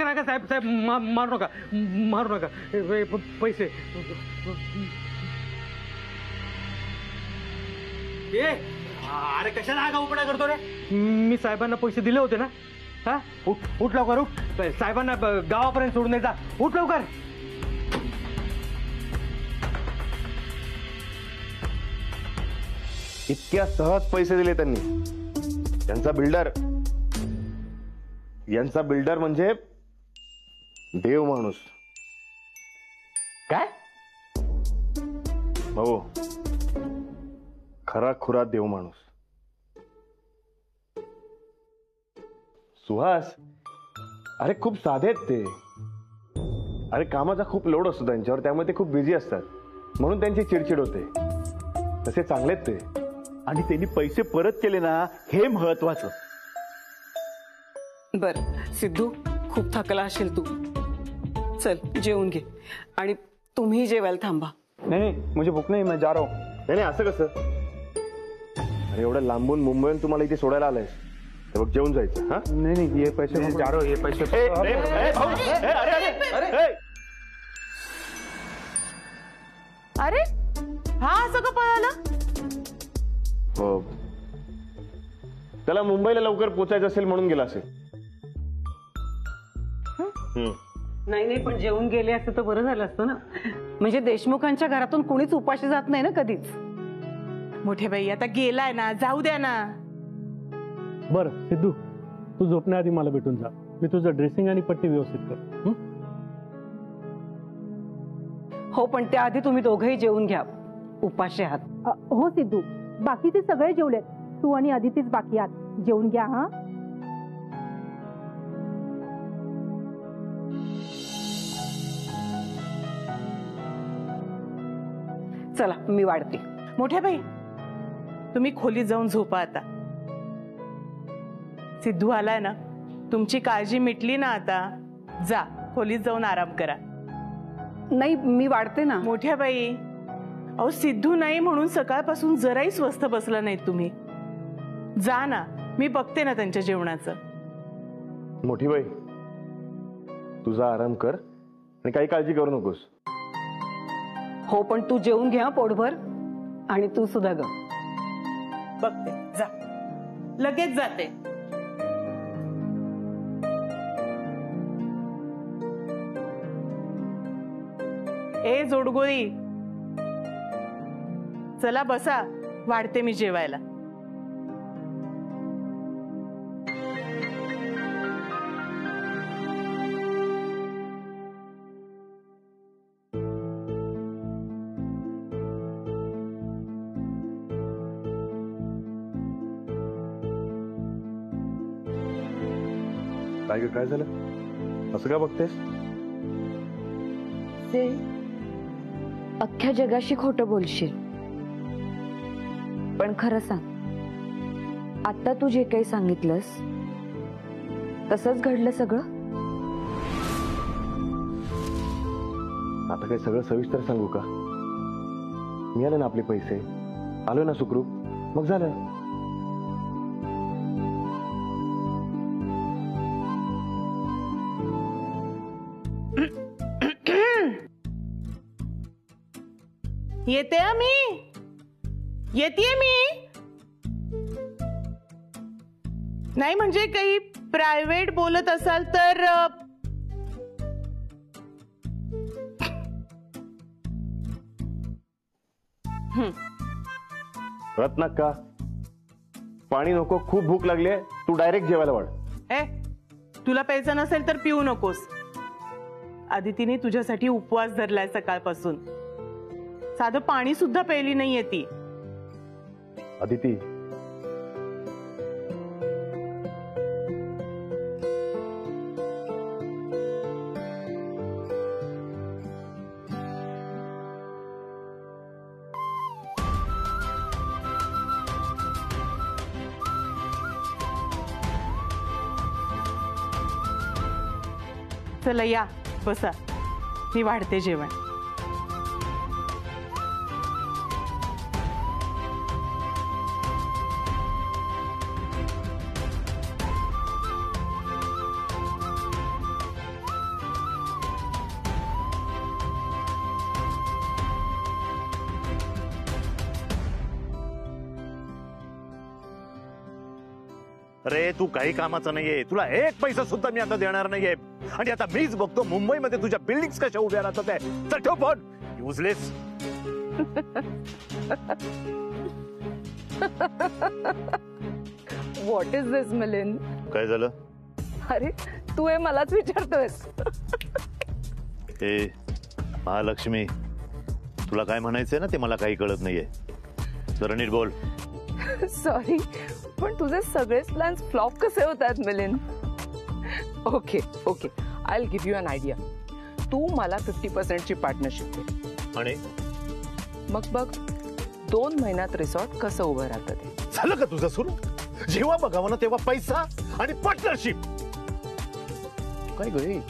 नका साहेब साहेब मारू नका मारू नका पैसे अरे कशाला आगा उपडा करतो रे? मी साहेबांना पैसे दिले होते ना. हा उठ लवकर उठ. साहेबांना गावापर्यंत सोडून द्यायचा. उठ लवकर. इतक्या सहज पैसे दिले त्यांनी. यांचा बिल्डर म्हणजे देव माणूस. काय हो, खरा खुरा देव माणूस. सुहास, अरे खूप साधे आहेत ते. अरे कामाचा खूप लोड असतो त्यांच्यावर, त्यामुळे ते खूप बिझी असतात, म्हणून त्यांची चिडचिड होते. तसे चांगलेत ते. आणि त्यांनी पैसे परत केले ना, हे महत्वाचं. बर सिद्धू, खूप थकला असेल तू. चल जेवून घे आणि तुम्ही जेवायला थांबा. नाही मुझे भूख नाही, मैं जा रहा हूं. नाही असं कसं? अरे एवढं लांबून मुंबईहून तुम्हाला इथे सोडायला आलंयस, तर बघ जेवून जायचं. हा नाही ये पैसे जा रहा हूं, ये पैसे. अरे हा असं का पळाला? हो, त्याला मुंबईला लवकर पोचायचं असेल म्हणून गेला असेल. नाही पण जेवून गेले असते तर बरं झालं असतं ना. म्हणजे देशमुखांच्या घरातून कुणीच उपाशी जात नाही ना कधीच. मोठे बाई आता गेलाय ना, जाऊ द्या ना. बरं सिद्धू, तू झोपण्याआधी मला भेटून जा. मी तुझं ड्रेसिंग आणि पट्टी व्यवस्थित कर. हो, पण त्याआधी तुम्ही दोघंही जेवून घ्या, उपाशी आहात. हो सिद्धू, बाकीचे सगळे जेवलेत, तू आणि अदितीच बाकी आहात. जेवून घ्या. हा चला मी वाढते. मोठ्या बाई तुम्ही खोलीत जाऊन झोपा आता. सिद्धू आलाय ना, तुमची काळजी मिटली ना आता. जा खोलीत जाऊन आराम करा. नाही मी वाढते ना. मोठ्या बाई, अहो सिद्धू नाही म्हणून सकाळपासून जराही स्वस्थ बसला नाहीत तुम्ही. जा ना, मी बघते ना त्यांच्या जेवणाचं. मोठी बाई, तुझा आराम कर आणि काही काळजी करू नकोस. हो, पण तू जेवून घ्या पोटभर. आणि तू सुद्धा ग. बघते, जा लगेच जाते. ए जोडगोळी, चला बसा, वाढते मी जेवायला. काय झालं? असं का बघतेस? अख्ख्या जगाशी खोटं बोलशील, पण खरं सांग, आता तू जे काही सांगितलंस तसंच घडलं सगळं? आता काही सगळं सविस्तर सांगू का? मिळाले ना आपले पैसे, आलो ना सुखरूप, मग झालं. येते मी, येते मी. नाही म्हणजे काही प्रायव्हेट बोलत असाल तर रत्नाक्का, पाणी नको, खूप भूक लागली, तू डायरेक्ट जेवायला वाढ. तुला प्यायचं नसेल तर पिऊ नकोस. आदितीने तुझ्यासाठी उपवास धरलाय सकाळपासून. साधं पाणी सुद्धा प्यायली नाहीये ती. अदिती, चला या बसा, मी वाढते जेवण. अरे तू काही कामाचा नाहीये, तुला एक पैसा सुद्धा मी आता देणार नाहीये. आणि आता मीच बघतो मुंबईमध्ये तुझ्या बिल्डिंग कशा उभ्या राहतात आहे. चल ठेव फोन, युजलेस. व्हॉट इज दिस मिलिंद? काय झालं? अरे तू हे मलाच विचारतोयस? ए महालक्ष्मी, तुला काय म्हणायचंय ना ते मला काही कळत नाहीये. जरा नीट बोल. सॉरी, पण तुझे सगळेच प्लॅन्स फ्लॉप कसे होतात Milind? Okay okay, I will give you an idea. तू मला 50% ची पार्टनरशिप दे आणि मग बघ 2 महिन्यात रिसॉर्ट कसं उभं राहतं ते. झालं का तुझं सुरू? जेव्हा बघावं ना तेव्हा पैसा आणि पार्टनरशिप. काय गे,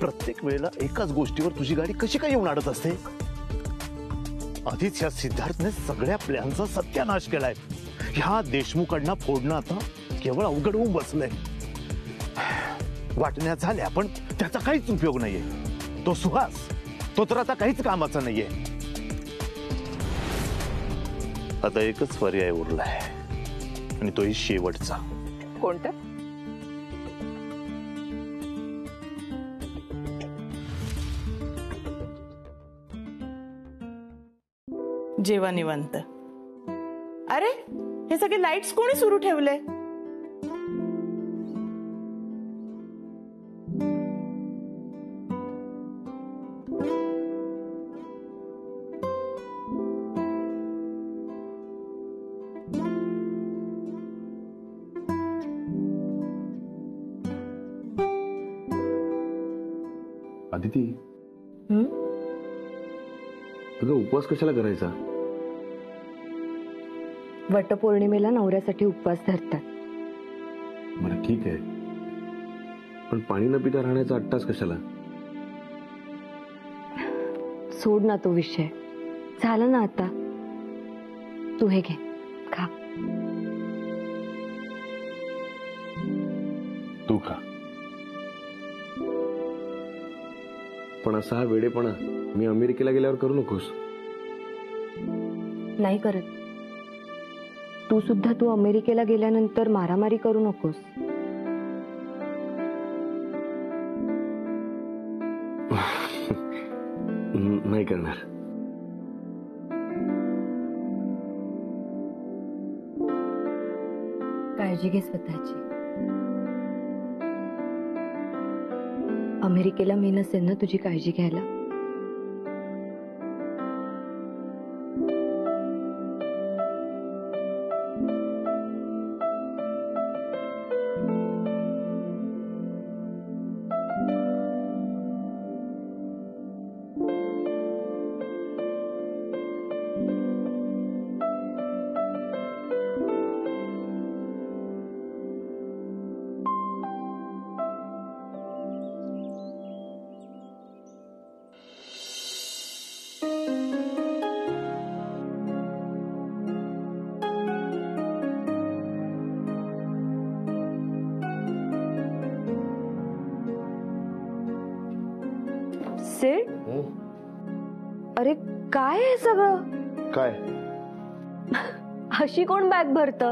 प्रत्येक वेळेला एकाच गोष्टीवर तुझी गाडी कशी काय येऊन अडत असते? आधीच या सिद्धार्थने सगळ्या प्लॅनचा सत्यानाश केलाय. ह्या देशमुखांना फोडणं आता केवळ अवघड होऊन बसलंय. वाटण्या झाल्या पण त्याचा काहीच उपयोग नाहीये. तो सुहास, तो तर आता काहीच कामाचा नाहीये. आता एकच पर्याय उरलाय आणि तोही शेवटचा. कोणतं? जेव्हा निवांत. अरे हे सगळे लाईट्स कोणी सुरू ठेवले? अदिती, तुझा उपवास कशाला करायचा? वटपौर्णिमेला नवऱ्यासाठी उपवास धरतात. बरं ठीक आहे, पण पाणी न पिता राहण्याचा 8 तास कशाला? सोड ना तो विषय, झालं ना आता. तू हे घे, खा. तू खा. पण असा हा वेडेपणा मी अमेरिकेला गेल्यावर करू नकोस. नाही करत. तू अमेरिकेला गेल्यानंतर मारामारी करू नकोस. नाही करणार. काळजी घे स्वतःची. अमेरिकेला मी नसेल ना तुझी काळजी घ्यायला. सिड, अरे काय आहे सगळं? काय? अशी कोण बॅग भरत?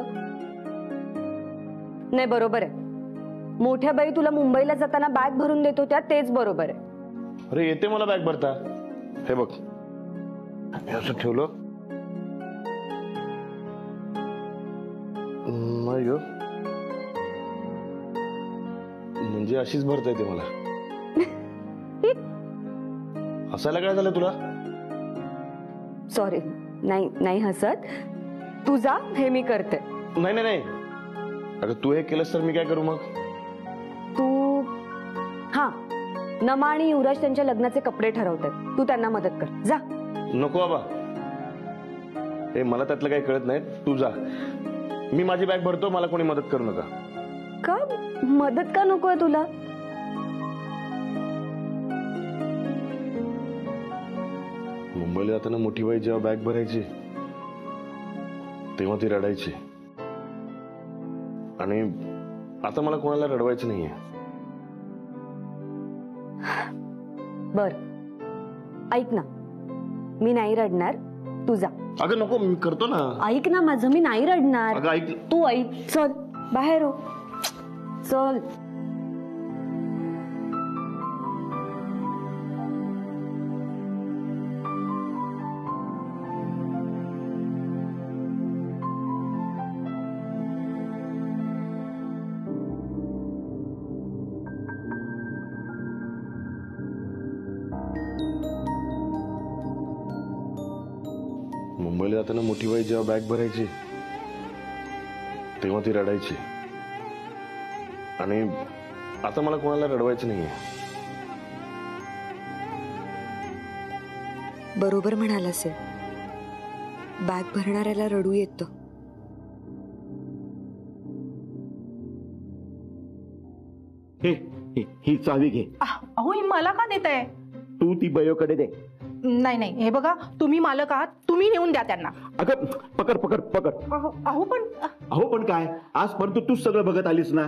नाही बरोबर आहे. मोठ्या बाई तुला मुंबईला जाताना बॅग भरून देत होत्या तेच बरोबर आहे. अरे येते मला बॅग भरता. हे बघ, हे असं ठेवलं. नाही ग, म्हणजे अशीच भरता येते मला. हसायला काय झालं तुला? सॉरी, नाही नाही हसत. तू जा, हे मी करते. नाही नाही नाही, अगं तू हे केलंस तर मी काय करू मग? तू हा, नमा आणि युवराज त्यांच्या लग्नाचे कपडे ठरवतात. तू त्यांना मदत कर, जा. नको बाबा, हे मला त्यातलं काही कळत नाही. तू जा, मी माझी बॅग भरतो. मला कोणी मदत करू नका. का मदत का नकोय तुला? मुंबईला जाताना मोठी बाई जेव्हा बॅग भरायची तेव्हा ती रडायची. आणि आता मला कोणाला रडवायचं नाहीये. बर, ऐक ना, मी नाही रडणार. तू जा. अगं नको, मी करतो ना. ऐक ना माझं, मी नाही रडणार. अगं ऐक. तू ऐक. चल बाहेर हो. चल. मुंबईला जाताना मोठी बाई जेव्हा बॅग भरायची तेव्हा ती रडायची. आणि आता मला कोणाला रडवायचं नाहीये. बरोबर म्हणाला सर. बॅग भरणाऱ्याला रडू येतं. ही चावी घे. अहो ही मला का देत आहे? तू ती बयोकडे दे. नाही नाही, हे बघा, तुम्ही मालक आहात, तुम्ही नेऊन द्या त्यांना. अगं पकड पकड पकड. अहो पण काय, आजपर्यंत तूच सगळं बघत आलीस ना.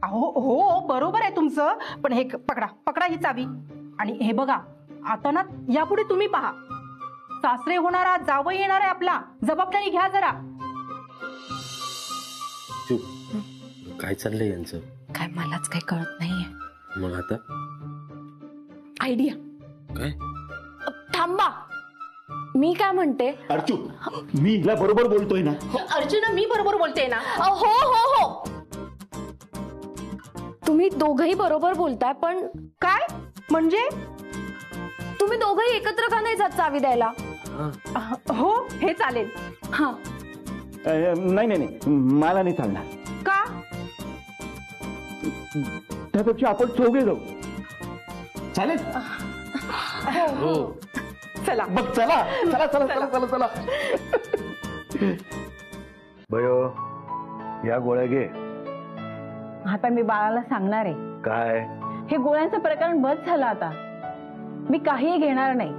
अहो हो बरोबर आहे तुमचं, पण हे पकडा पकडा ही चावी. आणि हे बघा, आता ना यापुढे तुम्ही पहा. सासरे होणारा जावई येणार आहे आपला, जबाबदारी घ्या जरा. काय चाललंय यांचं? काय मलाच काही कळत नाहीये. मग आता आयडिया. काय? थांबा, मी काय म्हणते. अर्चू, मी हिला बरोबर बोलतोय ना. अर्जुना, मी बरोबर बोलते ना. हो हो हो, तुम्ही दोघही बरोबर बोलताय, पण काय म्हणजे? तुम्ही दोघही एकत्र का नाही जात चावी द्यायला? हो, हे चालेल. हा. नाही नाही नाही, मला नाही चालणार. का? त्यापेक्षा आपण चौघे जाऊ. चालेल? हो. चला बघ, चला चला चला चला चला चला. बयो, या गोळ्या घे. आता मी बाळाला सांगणार आहे. काय? हे गोळ्यांचं प्रकरण बस झालं आता. मी काहीही घेणार नाही.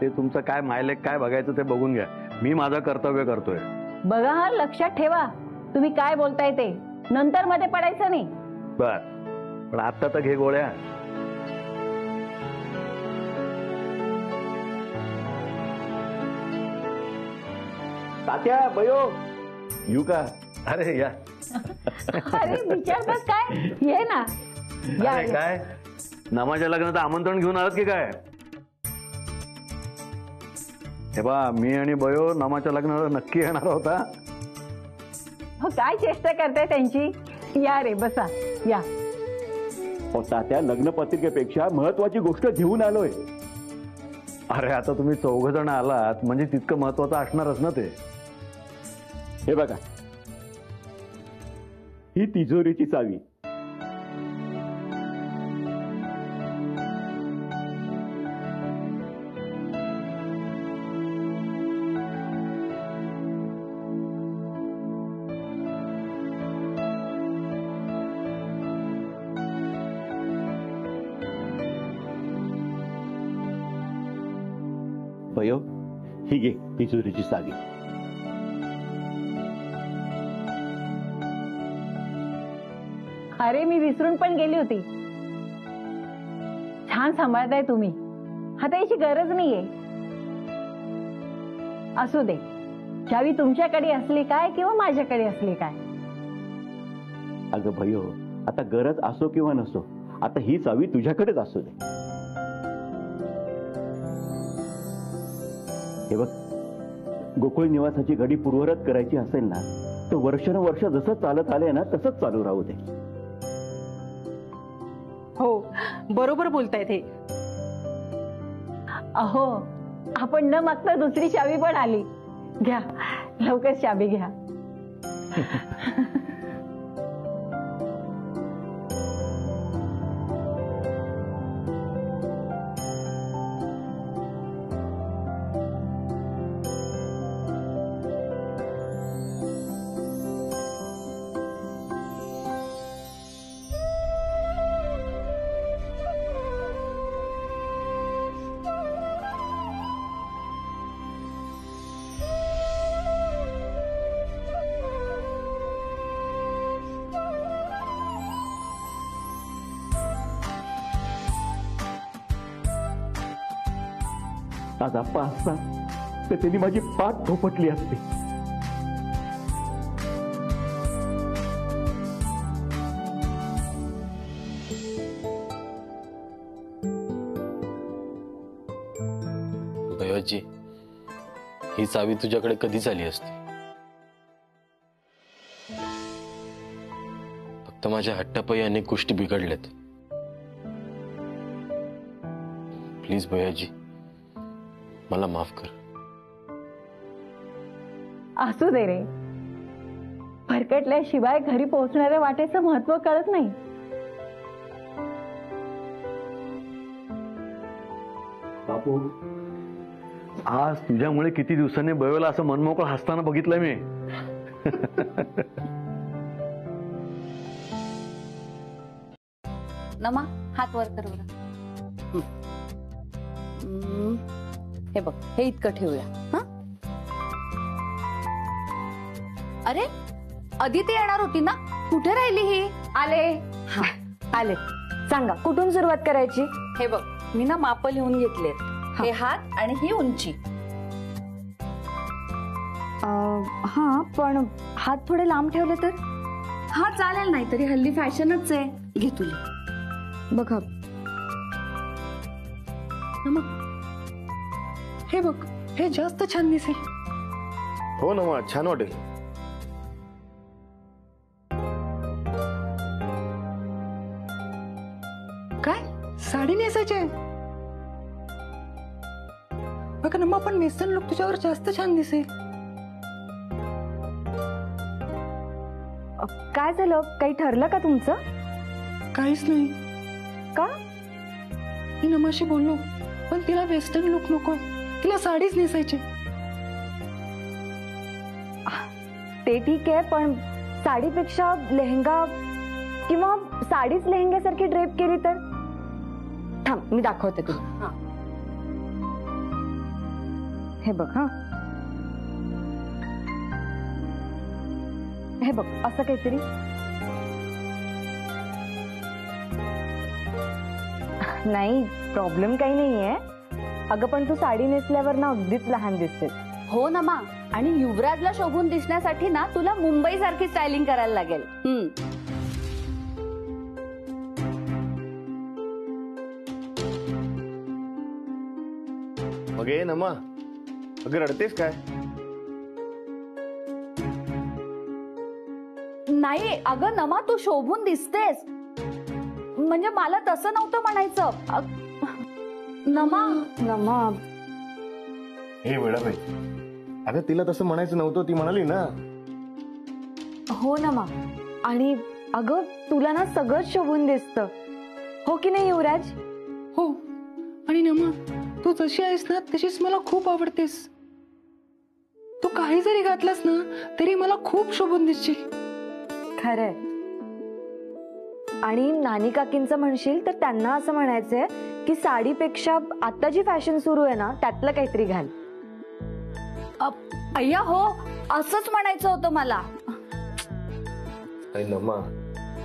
ते तुमचं काय मायलेक काय बघायचं ते बघून घ्या. मी माझं कर्तव्य करतोय. बघा हा, लक्षात ठेवा, तुम्ही काय बोलताय ते. नंतर मध्ये पडायचं नाही. बर, पण आता तर घे गोळ्या. तात्या, बयो, येऊ का? अरे या. अरे विचारतात काय? ये ना. या अरे काय, नमाच्या लग्नाचं आमंत्रण घेऊन आलात की काय? हे बा, मी आणि बयो नमाच्या लग्नाला नक्की येणार होता. हो, काय चेष्टा करताय त्यांची. या रे, बसा, या. तात्या, लग्न पत्रिकेपेक्षा महत्वाची गोष्ट घेऊन आलोय. अरे आता तुम्ही 4 जण आलात म्हणजे तितकं महत्वाचं असणारच ना ते. हे बघा, ही तिजोरीची चावी. बयो, ही घे तिजोरीची चावी. अरे, मी विसरून पण गेली होती. छान सांभाळताय तुम्ही. आता याची गरज नाहीये. असू दे, चावी तुमच्याकडे असली काय किंवा माझ्याकडे असली काय. अगं भयो, आता गरज असो किंवा नसो, आता ही चावी तुझ्याकडेच असू दे. हे बघ, गोकुळ निवासाची घडी पूर्वरत करायची असेल ना, तर वर्षानुवर्ष जसं चालत आलंय ना तसंच चालू राहू दे. हो, बरोबर बोलतायत हे. अहो, आपण न मागता दुसरी चावी पण आली. घ्या, लवकर चावी घ्या. आज आप्पा असता तर त्यांनी माझी पाठ थोपटली असते. भैयाजी, ही चावी तुझ्याकडे कधीच आली असती. फक्त माझ्या हट्टापायी अनेक गोष्टी बिघडल्यात. प्लीज भैयाजी, मला माफ कर. असू दे रे, भरकटल्याशिवाय घरी पोहोचणाऱ्या वाटेचं महत्व कळत नाही. बापू, आज तुझ्यामुळे किती दिवसांनी बळवेला असं मनमोकळं हसताना बघितलंय मी. नमा, हात वर कर बरं. हे बघ, हे इतकं ठेवूया. हा, अरे अदिती येणार होती ना, कुठे राहिली ही? आले. आले. सांगा कुठून सुरुवात करायची? हे बघ, मी ना माप लिहून घेतले. हे हात आणि ही उंची. हा, पण हात थोडे लांब ठेवले तर? हा चालेल, नाही तरी हल्ली फॅशनच आहे. घे तुला. बघा, हे बघ, हे जास्त छान दिसेल. हो ना, मग छान वाटेल. काय साडी नेसायची? बघा नमा, पण वेस्टर्न लुक तुझ्यावर जास्त छान दिसेल. काय झालं? काही ठरलं का तुमचं? काहीच नाही. का? मी नमाशी बोललो, पण तिला वेस्टर्न लुक नको, तिला साडीच नेसायची. ते ठीक आहे, पण साडीपेक्षा लेहंगा किंवा साडीच लेहंग्यासारखी ड्रेप केली तर? थांब, मी दाखवते तुला. हे बघ. हा, हे बघ, असं काहीतरी. नाही, प्रॉब्लेम काही नाहीये. अगं, पण तू साडी नेसल्यावर ना अगदीच लहान दिसते. हो ना मा, आणि युवराजला शोभून दिसण्यासाठी ना तुला मुंबई सारखी स्टायलिंग करायला लागेल. मग ये नमा, अगं रडतेस काय? नाही अगं नमा, तू शोभून दिसतेस. म्हणजे मला तसं नव्हतं म्हणायचं. नमा. नमा, हे वेळा, अगं तिला तसं म्हणायचं नव्हतं, ती म्हणाली ना. हो नमा, आणि अगं तुला ना सगळंच शोभून दिसतं, हो की नाही युवराज? हो, आणि नमा, तू जशी आहेस ना तशीच मला खूप आवडतेस. तू काही जरी घातलंस ना तरी मला खूप शोभून दिसशील. खरंय. आणि नानी काकींचं म्हणशील तर त्यांना असं म्हणायचंय की साडीपेक्षा आता जी फॅशन सुरू आहे ना त्यातलं काहीतरी घाल. अय्या हो, असंच म्हणायचं होतं मला. अरे नमा,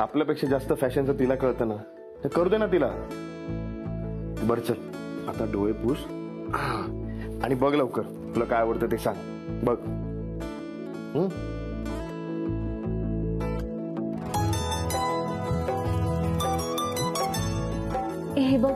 आपल्यापेक्षा जास्त फॅशनचं तिला कळतं ना, तर करू दे ना तिला. बर चल, आता डोळे पुस आणि बघ लवकर, तुला काय आवडतं ते सांग. बघ. हे बघ,